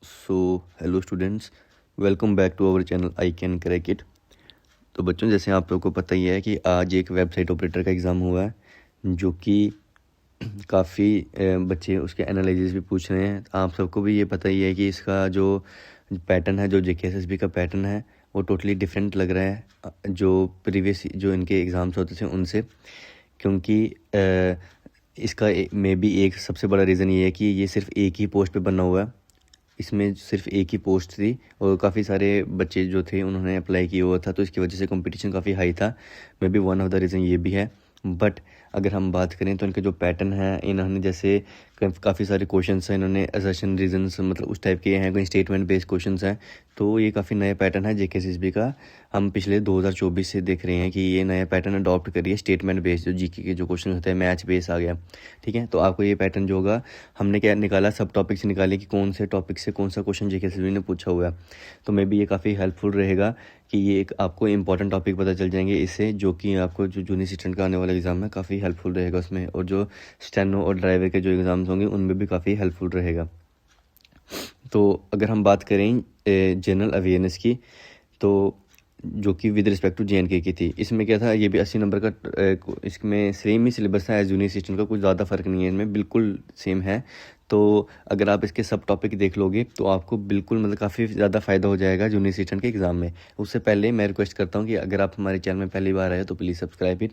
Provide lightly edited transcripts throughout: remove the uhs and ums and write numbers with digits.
So hello students, welcome back to our channel I can crack it. तो बच्चों, जैसे आप लोगों को पता ही है कि आज एक वेबसाइट ऑपरेटर का एग्ज़ाम हुआ है, जो कि काफ़ी बच्चे उसके एनालिसिस भी पूछ रहे हैं। आप सबको भी ये पता ही है कि इसका जो पैटर्न है, जो जेकेएसएसबी का पैटर्न है, वो टोटली डिफरेंट लग रहा है जो प्रीवियस जो इनके एग्ज़ाम्स होते थे उनसे। क्योंकि इसका मे बी एक सबसे बड़ा रीज़न ये है कि ये सिर्फ एक ही पोस्ट पे बना हुआ है। इसमें सिर्फ एक ही पोस्ट थी और काफ़ी सारे बच्चे जो थे उन्होंने अप्लाई किया हुआ था, तो इसकी वजह से कंपटीशन काफ़ी हाई था। May be one of the reason ये भी है। बट अगर हम बात करें तो इनके जो पैटर्न है, इन्होंने जैसे काफ़ी सारे क्वेश्चंस हैं, इन्होंने असर्शन रीजंस मतलब उस टाइप के हैं, कोई स्टेटमेंट बेस्ड क्वेश्चंस हैं। तो ये काफ़ी नया पैटर्न है जेकेएसएसबी का। हम पिछले 2024 से देख रहे हैं कि ये नया पैटर्न अडॉप्ट करिए, स्टेटमेंट बेस्ड जो जीके के जो क्वेश्चन होते हैं, मैच बेस आ गया। ठीक है, तो आपको ये पैटर्न जो होगा, हमने क्या निकाला, सब टॉपिक से निकाले कि कौन से टॉपिक से कौन सा क्वेश्चन जेकेएसएसबी ने पूछा हुआ है। तो मे बी ये काफ़ी हेल्पफुल रहेगा कि ये एक आपको इंपॉर्टेंट टॉपिक पता चल जाएंगे इससे, जो कि आपको जो जूनियर असिस्टेंट का आने वाला एग्ज़ाम है काफ़ी हेल्पफुल रहेगा उसमें, और जो स्टेनो और ड्राइवर के जो एग्ज़ाम्स होंगे उनमें भी काफ़ी हेल्पफुल रहेगा। तो अगर हम बात करें जनरल अवेयरनेस की, तो जो कि विद रिस्पेक्ट टू जेएनके की थी, इसमें क्या था, ये भी 80 नंबर का इसमें सेम ही सिलेबस था एज जूनियर असिस्टेंट का, कुछ ज़्यादा फ़र्क नहीं है इनमें, बिल्कुल सेम है। तो अगर आप इसके सब टॉपिक देख लोगे तो आपको बिल्कुल मतलब काफ़ी ज़्यादा फ़ायदा हो जाएगा जूनियर असिस्टेंट के एग्ज़ाम में। उससे पहले मैं रिक्वेस्ट करता हूँ कि अगर आप हमारे चैनल में पहली बार आए तो प्लीज़ सब्सक्राइब इट।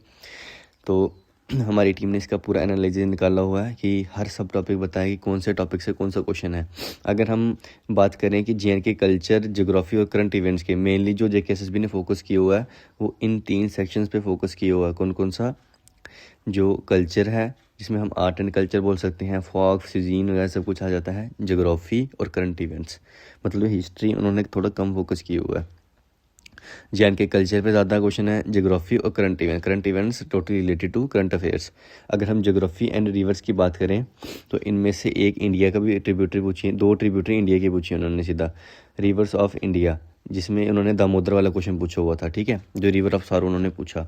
तो हमारी टीम ने इसका पूरा एनालिसिस निकाला हुआ है कि हर सब टॉपिक बताएं कि कौन से टॉपिक से कौन सा क्वेश्चन है। अगर हम बात करें कि जेएनके कल्चर, ज्योग्राफी और करंट इवेंट्स के, मेनली जो जेकेएसएसबी ने फोकस किया हुआ है वो इन 3 सेक्शंस पे फोकस किया हुआ है। कौन कौन सा? जो कल्चर है, जिसमें हम आर्ट एंड कल्चर बोल सकते हैं, फॉक, सीजीन वगैरह सब कुछ आ जाता है, ज्योग्राफी और करंट इवेंट्स, मतलब हिस्ट्री उन्होंने थोड़ा कम फोकस किया हुआ है। जेएनके कल्चर पे ज़्यादा क्वेश्चन है, ज्योग्राफी और current events totally related to current affairs. अगर हम ज्योग्राफी एंड रिवर्स की बात करें तो इनमें से एक इंडिया का भी ट्रिब्यूटरी पूछी है, 2 ट्रिब्यूटरी इंडिया की पूछी है उन्होंने सीधा, रिवर्स ऑफ इंडिया, जिसमें उन्होंने दामोदर वाला क्वेश्चन पूछा हुआ था। ठीक है, जो रिवर ऑफ सारो उन्होंने पूछा,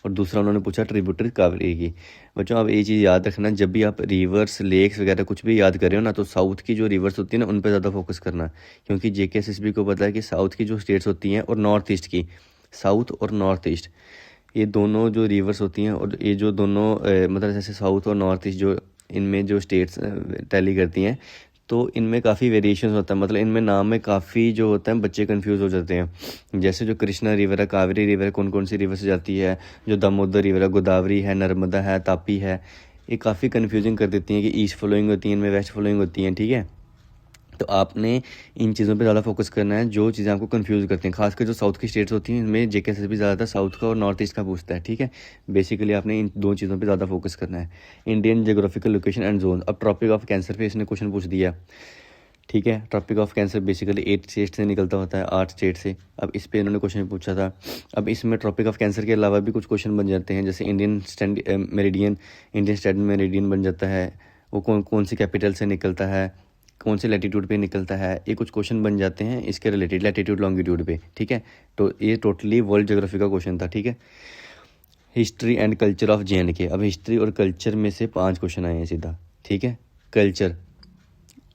और दूसरा उन्होंने पूछा ट्रिब्यूटरी कावेरी की। बच्चों, अब ये चीज़ याद रखना, जब भी आप रिवर्स, लेक्स वगैरह कुछ भी याद कर रहे हो ना, तो साउथ की जो रिवर्स होती है ना उन पर ज़्यादा फोकस करना, क्योंकि जेकेएसएसबी को पता है कि साउथ की जो स्टेट्स होती हैं और नॉर्थ ईस्ट की, साउथ और नॉर्थ ईस्ट, ये दोनों जो रिवर्स होती हैं, और ये जो दोनों मतलब जैसे साउथ और नॉर्थ ईस्ट जो इनमें जो स्टेट्स टैली करती हैं, तो इनमें काफ़ी वेरिएशंस होता है, मतलब इनमें नाम में काफ़ी जो होता है बच्चे कंफ्यूज हो जाते हैं। जैसे जो कृष्णा रिवर है, कावेरी रिवर है, कौन कौन सी रिवर से जाती है, जो दामोदर रिवर है, गोदावरी है, नर्मदा है, तापी है, ये काफ़ी कन्फ्यूजिंग कर देती हैं कि ईस्ट फ्लोइंग होती हैं, इनमें वेस्ट फ्लोइंग होती हैं। ठीक है, तो आपने इन चीज़ों पे ज़्यादा फोकस करना है जो चीज़ें आपको कंफ्यूज करती हैं, खासकर जो साउथ की स्टेट्स होती हैं, इनमें जेकेएसएसबी ज़्यादातर साउथ का और नॉर्थ ईस्ट का पूछता है। ठीक है, बेसिकली आपने इन 2 चीज़ों पे ज़्यादा फोकस करना है। Indian geographical location and zone, अब ट्रॉपिक ऑफ कैंसर पे इसने क्वेश्चन पूछ दिया। ठीक है, tropic of cancer basically 8 state से निकलता होता है, 8 स्टेट से। अब इस पे इन्होंने क्वेश्चन पूछा था। अब इसमें ट्रॉपिक ऑफ कैंसर के अलावा भी कुछ क्वेश्चन बन जाते हैं, जैसे इंडियन स्टैंडर्ड मेरिडियन बन जाता है, वो कौन कौन सी कैपिटल से निकलता है, कौन से लैटिट्यूड पे निकलता है, ये कुछ क्वेश्चन बन जाते हैं इसके रिलेटेड, लैटिट्यूड लॉन्गिट्यूड पे। ठीक है, तो ये टोटली वर्ल्ड ज्योग्राफी का क्वेश्चन था। ठीक है, history and culture of JNK, अब हिस्ट्री और कल्चर में से 5 क्वेश्चन आए हैं सीधा। ठीक है, कल्चर,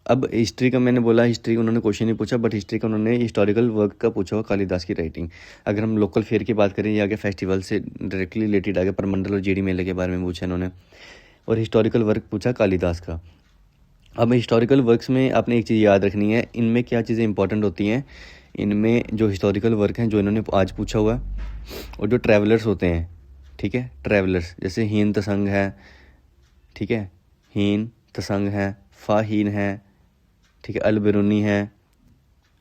अब हिस्ट्री का मैंने बोला, हिस्ट्री उन्होंने क्वेश्चन नहीं पूछा, बट हिस्ट्री का उन्होंने हिस्टोरिकल वर्क का पूछा हुआ, कालिदास की राइटिंग। अगर हम लोकल फेयर की बात करें, ये आगे फेस्टिवल से डायरेक्टली रिलेटेड आगे परमंडल और जीडी मेले के बारे में पूछा इन्होंने, और हिस्टोरिकल वर्क पूछा कालिदास का। अब हिस्टोरिकल वर्क्स में आपने एक चीज़ याद रखनी है, इनमें क्या चीज़ें इंपॉर्टेंट होती हैं। इनमें जो हिस्टोरिकल वर्क हैं जो इन्होंने आज पूछा हुआ है, और जो ट्रैवलर्स होते हैं, ठीक है, ट्रैवलर्स जैसे हीन तसंग है, ठीक है, हीन तसंग है, फाहीन है, ठीक है, अलबरूनी है,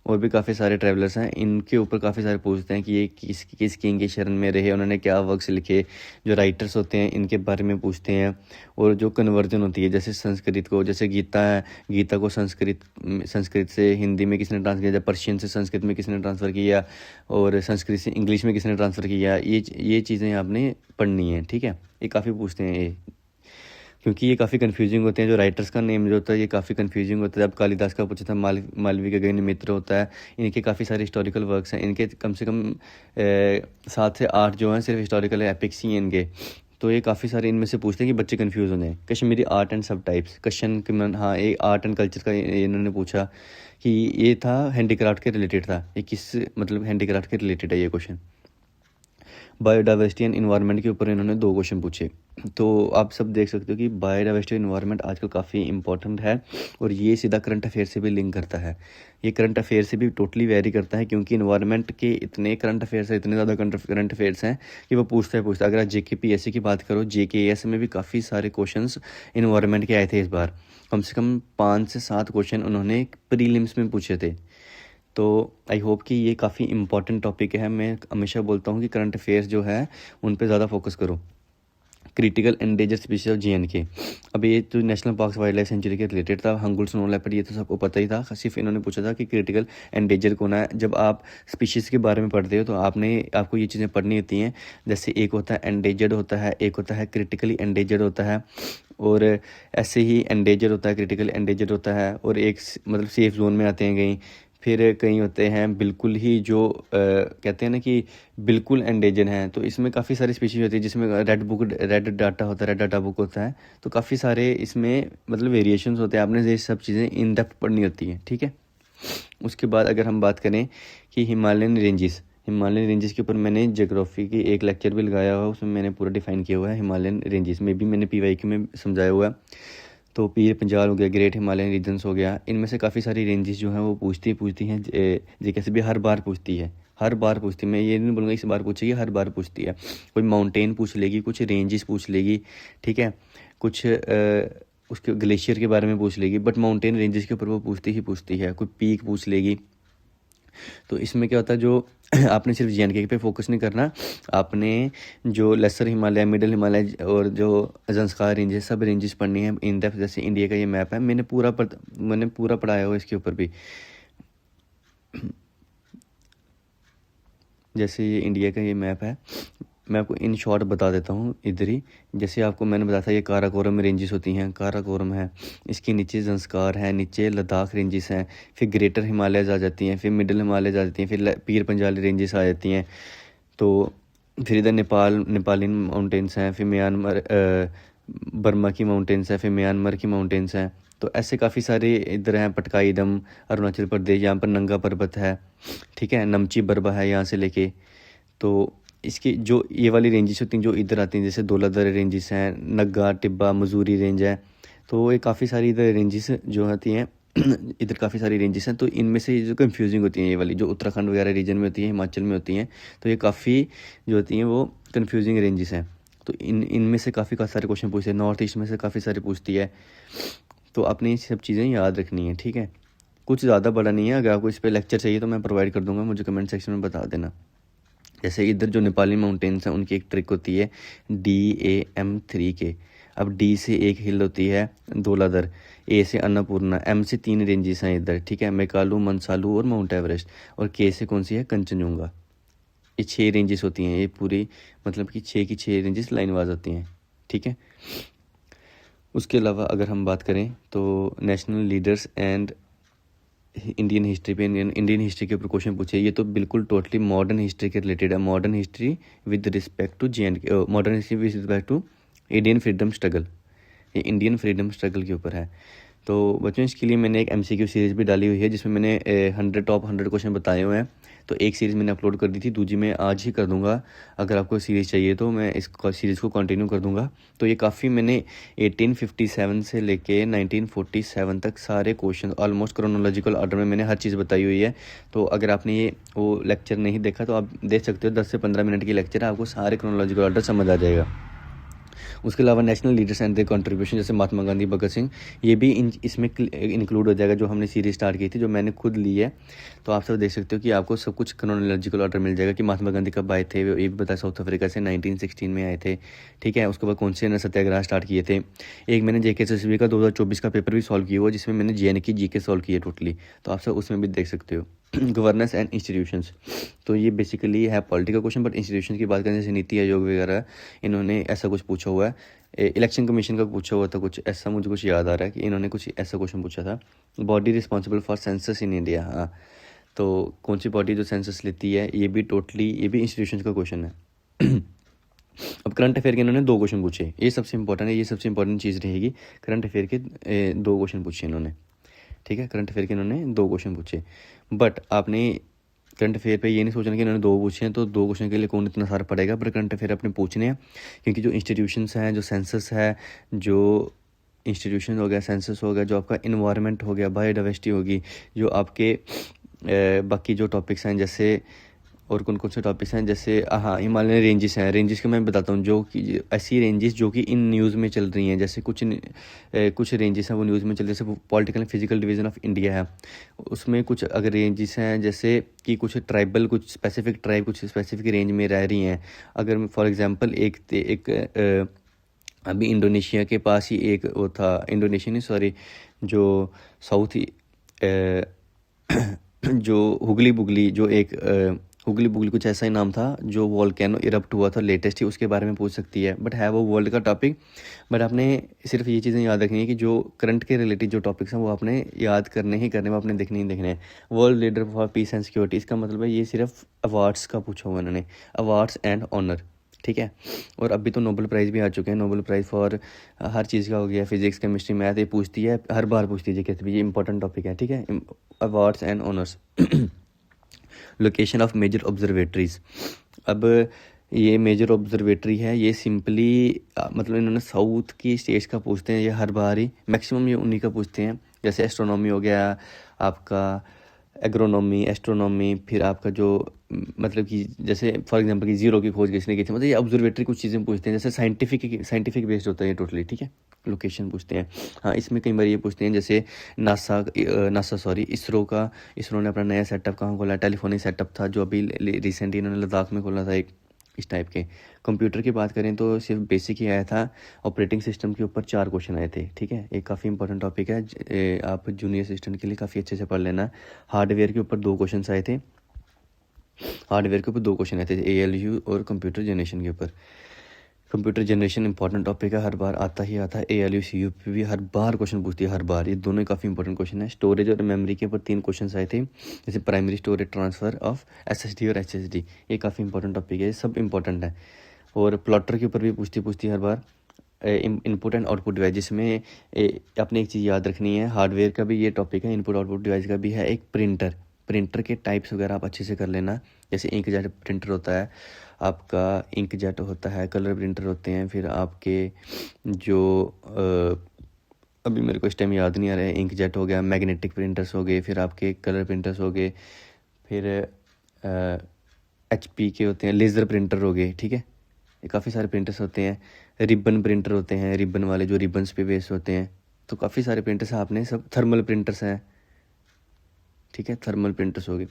और भी काफ़ी सारे ट्रैवलर्स हैं, इनके ऊपर काफ़ी सारे पूछते हैं कि ये किस किंग के शरण में रहे, उन्होंने क्या वर्क्स लिखे। जो राइटर्स होते हैं इनके बारे में पूछते हैं, और जो कन्वर्जन होती है, जैसे संस्कृत को, जैसे गीता है, गीता को संस्कृत से हिंदी में किसने ट्रांसफर किया, पर्शियन से संस्कृत में किसने ट्रांसफ़र किया, और संस्कृत से इंग्लिश में किसने ट्रांसफ़र किया, ये चीज़ें आपने पढ़नी है। ठीक है, ये काफ़ी पूछते हैं ये, क्योंकि ये काफ़ी कन्फ्यूजिंग होते हैं। जो राइटर्स का नेम जो होता है ये काफ़ी कन्फ्यूजिंग होता है। अब कालिदास का पूछा था, मालवी का गगन मित्र होता है, इनके काफ़ी सारे हिस्टोरिकल वर्क्स हैं, इनके कम से कम 7 से 8 जो हैं सिर्फ हिस्टोरिकल एपिक्स ही हैं इनके। तो ये काफ़ी सारे इनमें से पूछते हैं कि बच्चे कंफ्यूज हो जाएं। कश्मीरी आर्ट एंड सब टाइप्स क्वेश्चन के मन, हाँ ये आर्ट एंड कल्चर का इन्होंने पूछा कि ये था हैंडीक्राफ्ट के रिलेटेड था, ये किस मतलब हैंडीक्राफ्ट के रिलेटेड है ये क्वेश्चन। बायोडाइवर्सिटी एंड इन्वायरमेंट के ऊपर इन्होंने 2 क्वेश्चन पूछे। तो आप सब देख सकते हो कि बायोडाइवर्सिटी इन्वायरमेंट आजकल काफ़ी इंपॉर्टेंट है और ये सीधा करंट अफेयर से भी लिंक करता है। ये करंट अफेयर से भी टोटली वेरी करता है, क्योंकि इन्वायरमेंट के इतने करंट अफेयर्स हैं, इतने ज़्यादा करंट अफेयर्स हैं कि वो पूछता है। अगर आप JKPSC की बात करो, JKS में भी काफ़ी सारे क्वेश्चन इन्वायरमेंट के आए थे इस बार। कम से कम 5 से 7 क्वेश्चन उन्होंने प्रीलिम्स में पूछे थे। तो आई होप कि ये काफ़ी इंपॉर्टेंट टॉपिक है। मैं हमेशा बोलता हूँ कि करंट अफेयर्स जो है उन पे ज़्यादा फोकस करो। Critical endangered species of JNK, अब ये तो national park wild life sanctuary के रिलेटेड था। हंगुल स्नो लेपर्ड ये तो सबको पता ही था, सिर्फ इन्होंने पूछा था कि क्रिटिकल एंडेंजर कौन है। जब आप स्पीशीज़ के बारे में पढ़ते हो तो आपको ये चीज़ें पढ़नी होती हैं। जैसे एक होता है एंडेंजर्ड होता है, एक होता है क्रिटिकली एंडेंजर्ड होता है, और ऐसे ही एंडेंजर होता है, क्रिटिकल एंडेंजर होता है, और एक मतलब सेफ जोन में आते हैं कहीं। फिर कहीं होते हैं बिल्कुल ही जो कहते हैं ना कि बिल्कुल एंडेंजर हैं। तो इसमें काफ़ी सारी स्पीशीज होती है, जिसमें रेड डाटा होता है, रेड डाटा बुक होता है। तो काफ़ी सारे इसमें मतलब वेरिएशंस होते हैं, आपने ये सब चीज़ें इन डेप्थ पढ़नी होती हैं, ठीक है। उसके बाद अगर हम बात करें कि हिमालयन रेंजेस के ऊपर मैंने ज्योग्राफी की एक लेक्चर भी लगाया हुआ है, उसमें मैंने पूरा डिफाइन किया हुआ है हिमालयन रेंजेस में भी, मैंने PYQ में समझाया हुआ है। तो पीर पंजाल हो गया, ग्रेट हिमालयन रीजन्स हो गया, इनमें से काफ़ी सारी रेंजेस जो हैं वो पूछती हैं। JKS भी हर बार पूछती है, मैं ये नहीं बोलूँगा इस बार पूछेगी, हर बार पूछती है। कोई माउंटेन पूछ लेगी, कुछ रेंजेस पूछ लेगी, ठीक है, कुछ उसके ग्लेशियर के बारे में पूछ लेगी, बट माउंटेन रेंजेस के ऊपर वो पूछती है। कोई पीक पूछ लेगी। तो इसमें क्या होता है, जो आपने सिर्फ JNK पे फोकस नहीं करना, आपने जो लेसर हिमालय, मिडिल हिमालय और जो ज़ंस्कार रेंजेस, सब रेंजेस पढ़नी है इन डेप्थ। जैसे इंडिया का ये मैप है, मैंने पूरा पढ़ाया हुआ इसके ऊपर भी। जैसे ये इंडिया का ये मैप है, मैं आपको इन शॉर्ट बता देता हूँ इधर ही। जैसे आपको मैंने बताया था ये काराकोरम रेंजेस होती हैं, काराकोरम है, इसके नीचे ज़ंस्कार है, नीचे लद्दाख रेंजेस हैं, फिर ग्रेटर हिमालयज़ आ जाती हैं, फिर मिडिल हिमालयज़ आ जाती हैं, फिर पीर पंजाली रेंजेस आ जाती हैं। तो फिर इधर नेपालिन माउंटेन्स हैं, फिर म्यांमार बर्मा की माउंटेन्स हैं, फिर म्यांमार की माउंटेन्स हैं। तो ऐसे काफ़ी सारे इधर हैं, पटकाईदम अरुणाचल प्रदेश, यहाँ पर नंगा पर्वत है, ठीक है, नमची बर्बा है यहाँ से लेके। तो इसकी जो ये वाली रेंजेस होती हैं जो इधर आती हैं, जैसे धौलाधर रेंजेस हैं, नग्गा टिब्बा मजूरी रेंज है। तो ये काफ़ी सारी इधर रेंजेस जो आती हैं इधर काफ़ी सारी रेंजेस हैं। तो इनमें से जो कंफ्यूजिंग होती हैं, ये वाली जो उत्तराखंड वगैरह रीजन में होती हैं, हिमाचल में होती हैं, तो ये काफ़ी जो होती हैं वो कंफ्यूजिंग रेंजेस हैं। तो इनमें से काफ़ी सारे क्वेश्चन पूछते हैं, नॉर्थ ईस्ट में से काफ़ी सारे पूछती है। तो आपने ये सब चीज़ें याद रखनी है, ठीक है। कुछ ज़्यादा बड़ा नहीं है, अगर आपको इस पर लेक्चर चाहिए तो मैं प्रोवाइड कर दूंगा, मुझे कमेंट सेक्शन में बता देना। जैसे इधर जो नेपाली माउंटेन्स हैं उनकी एक ट्रिक होती है DAM3K। अब D से एक हिल होती है धौलाधर, A से अन्नपूर्णा, M से 3 रेंजेस हैं इधर, ठीक है, मेकालू, मनसालू और माउंट एवरेस्ट, और K से कौन सी है, कंचनजुंगा। ये 6 रेंजेस होती हैं, ये पूरी मतलब कि 6 की 6 रेंजेस लाइन वाइज होती हैं, ठीक है। उसके अलावा अगर हम बात करें तो national leaders and Indian history पे, इंडियन हिस्ट्री के ऊपर क्वेश्चन पूछे। ये तो बिल्कुल टोटली मॉडर्न हिस्ट्री के रिलेटेड है, modern history with respect to JNK, modern history with respect to Indian freedom struggle, ये इंडियन फ्रीडम स्ट्रगल के ऊपर है। तो बच्चों इसके लिए मैंने एक MCQ सीरीज़ भी डाली हुई है, जिसमें मैंने 100 क्वेश्चन बताए हुए हैं। तो एक सीरीज़ मैंने अपलोड कर दी थी, दूसरी मैं आज ही कर दूंगा। अगर आपको सीरीज़ चाहिए तो मैं इस सीरीज़ को कंटिन्यू कर दूंगा। तो ये काफ़ी मैंने 1857 से लेके 1947 तक सारे क्वेश्चन ऑलमोस्ट क्रोनोलॉजिकल ऑर्डर में मैंने हर चीज़ बताई हुई है। तो अगर आपने ये वो लेक्चर नहीं देखा तो आप देख सकते हो, 10 से 15 मिनट की लेक्चर है, आपको सारे क्रोनोलॉजिकल ऑर्डर समझ आ जाएगा। उसके अलावा national leaders and there contribution, जैसे महात्मा गांधी, भगत सिंह, ये भी इसमें इंक्लूड हो जाएगा, जो हमने सीरीज स्टार्ट की थी, जो मैंने खुद ली है। तो आप सब देख सकते हो कि आपको सब कुछ क्रोनोलॉजिकल ऑर्डर मिल जाएगा कि महात्मा गांधी कब आए थे, ये भी बताया साउथ अफ्रीका से 1916 में आए थे, ठीक है। उसके बाद कौन से सत्याग्रह स्टार्ट किए थे। एक मैंने JKSSB का 2024 का पेपर भी सॉल्व किया हुआ, जिसमें मैंने JNK GK सॉल्व किया टोटली, तो आप सब उसमें भी देख सकते हो। गवर्नेंस एंड इंस्टीट्यूशंस, तो ये बेसिकली है पॉलिटिकल क्वेश्चन, बट इंस्टीट्यूशन की बात करें जैसे नीति आयोग वगैरह, इन्होंने ऐसा कुछ पूछा हुआ है। इलेक्शन कमीशन का पूछा हुआ था कुछ ऐसा, मुझे कुछ याद आ रहा है कि इन्होंने कुछ ऐसा क्वेश्चन पूछा था। Body responsible for census in India, हाँ, तो कौन सी बॉडी जो सेंसस लेती है, ये भी इंस्टीट्यूशन का क्वेश्चन है। अब करंट अफेयर के इन्होंने 2 क्वेश्चन पूछे, ये सबसे इंपॉर्टेंट है, ये सबसे इंपॉर्टेंट चीज़ रहेगी। करंट अफेयर के 2 क्वेश्चन पूछे इन्होंने, ठीक है। करंट अफेयर के इन्होंने 2 क्वेश्चन पूछे, बट आपने करंट अफेयर पे ये नहीं सोचना कि इन्होंने 2 पूछे हैं तो 2 क्वेश्चन के लिए कौन इतना सारा पड़ेगा, पर करंट अफेयर अपने पूछने हैं, क्योंकि जो इंस्टीट्यूशंस हैं, जो सेंसस है, जो इंस्टीट्यूशन हो गया, सेंसस हो गया, जो आपका इन्वायरमेंट हो गया, बायोडाइवर्सिटी होगी, जो आपके बाकी जो टॉपिक्स हैं, जैसे और कौन कौन से टॉपिक्स हैं, जैसे हाँ हिमालयन रेंजेस हैं, रेंजेस का मैं बताता हूँ, जो कि ऐसी रेंजेस जो कि इन न्यूज़ में चल रही हैं, जैसे कुछ रेंजेस हैं वो न्यूज़ में चल रही है, जैसे political and physical division of India है, उसमें कुछ अगर रेंजेस हैं, जैसे कि कुछ ट्राइबल, कुछ स्पेसिफिक ट्राइब कुछ स्पेसिफिक रेंज में रह रही हैं। अगर फॉर एग्जांपल एक अभी इंडोनेशिया के पास ही एक वो था, इंडोनेशिया नहीं सॉरी, जो साउथ जो हुगली बुगली, जो एक हुगली बुगली कुछ ऐसा ही नाम था, जो वॉल्केनो इरप्ट हुआ था लेटेस्ट ही, उसके बारे में पूछ सकती है, बट है वो वर्ल्ड का टॉपिक। बट आपने सिर्फ ये चीज़ें याद रखनी है कि जो करंट के रिलेटेड जो टॉपिक्स हैं वो आपने याद करने ही करने, वो आपने देखने ही देखने हैं। World leader for piece and security, इसका मतलब है ये सिर्फ अवार्ड्स का पूछा हुआ इन्होंने, अवार्ड्स एंड ऑनर, ठीक है। और अभी तो नोबेल प्राइज़ भी आ चुके हैं, नोबेल प्राइज़ फॉर हर चीज़ का हो गया, फिजिक्स केमिस्ट्री मैथ, ये पूछती है, हर बार पूछती है, कहते भी ये इंपॉर्टेंट टॉपिक है, ठीक है। Awards and honours. Location of major observatories, अब ये मेजर ऑब्जर्वेटरी है, ये सिंपली मतलब इन्होंने साउथ की स्टेट्स का पूछते हैं, ये हर बार ही मैक्सिमम ये उन्हीं का पूछते हैं। जैसे एस्ट्रोनॉमी हो गया आपका, एग्रोनॉमी, एस्ट्रोनॉमी, फिर आपका जो मतलब कि जैसे फॉर एग्जांपल कि जीरो की खोज किसने की थी, मतलब ये ऑब्जर्वेटरी कुछ चीज़ें पूछते हैं, जैसे साइंटिफिक बेस्ड होता है ये टोटली, ठीक है। लोकेशन पूछते हैं, हाँ इसमें कई बार ये पूछते हैं, जैसे इसरो ने अपना नया सेटअप कहाँ खोला, टेलीफोनिक सेटअप था जो अभी रिसेंटली इन्होंने लद्दाख में खोला था एक, इस टाइप के। कंप्यूटर की बात करें तो सिर्फ बेसिक ही आया था, ऑपरेटिंग सिस्टम के ऊपर 4 क्वेश्चन आए थे, ठीक है। एक काफ़ी इंपॉर्टेंट टॉपिक है, आप जूनियर असिस्टेंट के लिए काफ़ी अच्छे से पढ़ लेना। हार्डवेयर के ऊपर 2 क्वेश्चन आए थे, हार्डवेयर के ऊपर 2 क्वेश्चन आए थे, ALU और कंप्यूटर जनरेशन के ऊपर। कंप्यूटर जनरेशन इंपॉर्टेंट टॉपिक है, हर बार आता ही आता है। ALU CU पे भी हर बार क्वेश्चन पूछती है, हर बार, ये दोनों काफ़ी इंपॉर्टेंट क्वेश्चन है। स्टोरेज और मेमोरी के ऊपर 3 क्वेश्चन आए थे, जैसे primary storage transfer of SSD और HSD, ये काफ़ी इंपॉर्टेंट टॉपिक है, ये सब इंपॉर्टेंट है। और प्लॉटर के ऊपर भी पूछती हर बार। इनपुट एंड आउटपुट डिवाइस में अपने एक चीज़ याद रखनी है, हार्डवेयर का भी ये टॉपिक है, इनपुट आउटपुट डिवाइस का भी है। एक प्रिंटर के टाइप्स वगैरह आप अच्छे से कर लेना, जैसे इंकजेट प्रिंटर होता है आपका, इंकजेट होता है, कलर प्रिंटर होते हैं, फिर आपके जो अभी मेरे को इस टाइम याद नहीं आ रहा है, इंकजेट हो गया, मैग्नेटिक प्रिंटर्स हो गए, फिर आपके कलर प्रिंटर्स हो गए, फिर HP के होते हैं, लेज़र प्रिंटर हो गए, ठीक है। ये काफ़ी सारे प्रिंटर्स होते हैं, रिबन प्रिंटर होते हैं, रिबन वाले जो रिबन्स पे बेस्ड होते हैं, तो काफ़ी सारे प्रिंटर्स आपने सब, थर्मल प्रिंटर्स हैं, ठीक है, थर्मल प्रिंटर्स हो गए।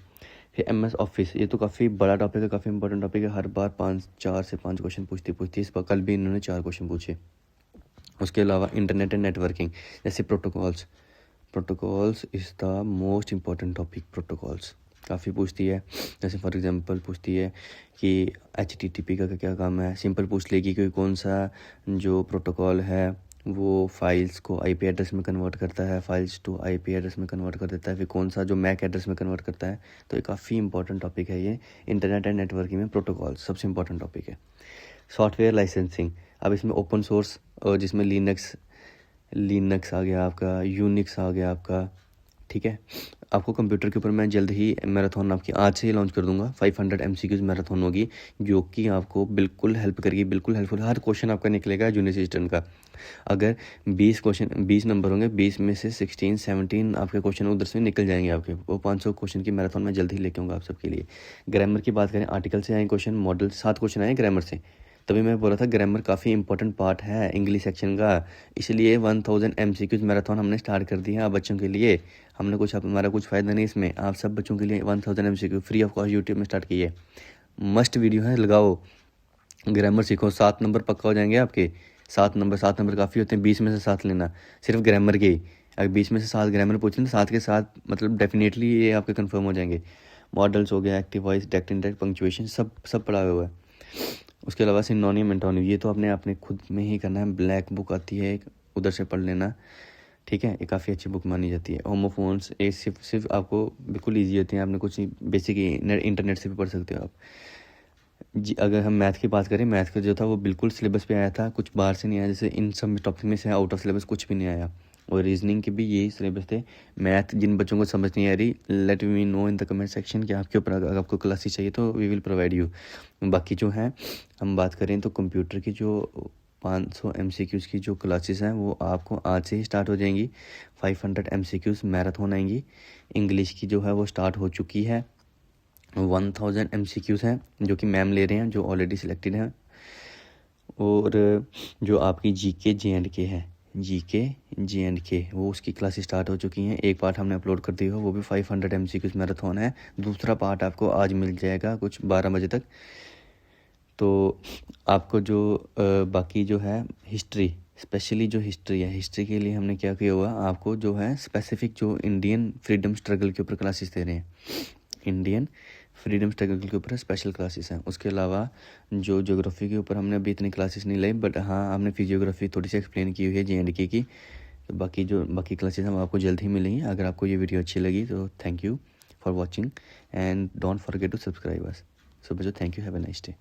फिर MS ऑफिस, ये तो काफ़ी बड़ा टॉपिक है, काफ़ी इंपॉर्टेंट टॉपिक है, हर बार 4 से 5 क्वेश्चन पूछती इस बार कल भी इन्होंने 4 क्वेश्चन पूछे। उसके अलावा इंटरनेट एंड नेटवर्किंग, जैसे protocols is the most important topic, protocols काफ़ी पूछती है। जैसे फॉर एग्जांपल पूछती है कि HTTP का क्या काम है, सिंपल पूछ लेगी कि कौन सा जो प्रोटोकॉल है वो फाइल्स को IP एड्रेस में कन्वर्ट करता है, फाइल्स टू IP एड्रेस में कन्वर्ट कर देता है, फिर कौन सा जो मैक एड्रेस में कन्वर्ट करता है। तो ये काफ़ी इंपॉर्टेंट टॉपिक है, ये इंटरनेट एंड नेटवर्किंग में प्रोटोकॉल सबसे इंपॉर्टेंट टॉपिक है। सॉफ्टवेयर लाइसेंसिंग, अब इसमें ओपन सोर्स और जिसमें लिनक्स आ गया आपका, यूनिक्स आ गया आपका, ठीक है। आपको कंप्यूटर के ऊपर मैं जल्द ही मैराथन आपकी आज से ही लॉन्च कर दूंगा, 500 MCQs मैराथन होगी, जो कि आपको बिल्कुल हेल्प करेगी, बिल्कुल हेल्पफुल। हर क्वेश्चन आपका निकलेगा जूनियर असिस्टेंट का। अगर 20 नंबर होंगे, 20 में से 16-17 आपके क्वेश्चन उधर से निकल जाएंगे आपके, वो 500 क्वेश्चन की मैराथन में जल्द ही लेके आऊँगा आप सबके लिए। ग्रामर की बात करें, आर्टिकल से आए क्वेश्चन, मॉडल 7 क्वेश्चन आए ग्रामर से, तभी मैं बोला था ग्रामर काफ़ी इंपॉर्टेंट पार्ट है इंग्लिश सेक्शन का, इसलिए 1000 MCQs मैराथन हमने स्टार्ट कर दिया बच्चों के लिए। हमने हमारा कुछ फ़ायदा नहीं इसमें, आप सब बच्चों के लिए 1000 MCQ free of cost YouTube में स्टार्ट की है। मस्ट वीडियो है, लगाओ, ग्रामर सीखो, 7 नंबर पक्का हो जाएंगे आपके। 7 नंबर काफ़ी होते हैं, 20 में से 7 लेना, सिर्फ ग्रामर के ही। अगर 20 में से 7 ग्रामर पूछ लें तो 7 के 7 मतलब डेफिनेटली ये आपके कन्फर्म हो जाएंगे। मॉडल्स हो गया, active voice, direct indirect, punctuation, सब पढ़ा हुआ है। उसके अलावा सिनोनिम एंटोनिम, ये तो अपने खुद में ही करना है, ब्लैक बुक आती है एक, उधर से पढ़ लेना, ठीक है। ये काफ़ी अच्छी बुक मानी जाती है। होमोफोन्स, ये सिर्फ आपको बिल्कुल ईजी होती हैं, आपने कुछ बेसिक इंटरनेट से भी पढ़ सकते हो आप। जी अगर हम मैथ की बात करें, मैथ का जो था वो बिल्कुल सिलेबस पे आया था, कुछ बाहर से नहीं आया। जैसे इन सब टॉपिक में से आउट ऑफ सिलेबस कुछ भी नहीं आया। और रीजनिंग के भी यही सिलेबस थे। मैथ जिन बच्चों को समझ नहीं आ रही, let me know in the comment section कि आपके ऊपर अगर आपको क्लासेस चाहिए तो वी विल प्रोवाइड यू। बाकी जो है हम बात करें तो कंप्यूटर की जो 500 MCQs की जो क्लासेस हैं वो आपको आज से ही स्टार्ट हो जाएंगी। 500 MCQs मैराथन आएंगी। इंग्लिश की जो है वो स्टार्ट हो चुकी है। 1000 MCQs हैं जो कि मैम ले रहे हैं, जो ऑलरेडी सिलेक्टेड हैं। और जो आपकी GK J&K है, GK J&K, वो उसकी क्लास स्टार्ट हो चुकी हैं। एक पार्ट हमने अपलोड कर दिया, वो भी 500 MCQs मैराथन है। दूसरा पार्ट आपको आज मिल जाएगा कुछ 12 बजे तक। तो आपको जो बाकी जो है हिस्ट्री, स्पेशली जो हिस्ट्री है, हिस्ट्री के लिए हमने क्या किया हुआ, आपको जो है स्पेसिफिक जो इंडियन फ्रीडम स्ट्रगल के ऊपर क्लासेस दे रहे हैं। इंडियन फ्रीडम स्ट्रगल के ऊपर स्पेशल क्लासेस हैं। उसके अलावा जो ज्योग्राफी के ऊपर हमने अभी इतनी क्लासेस नहीं लाई, बट हाँ हमने फिजियोग्राफी थोड़ी सी एक्सप्लेन की हुई है J&K की। तो बाकी क्लासेस हम आपको जल्द ही मिलेंगी। अगर आपको ये वीडियो अच्छी लगी तो thank you for watching and don't forget to subscribe us. So बच्चों, thank you, have a nice day.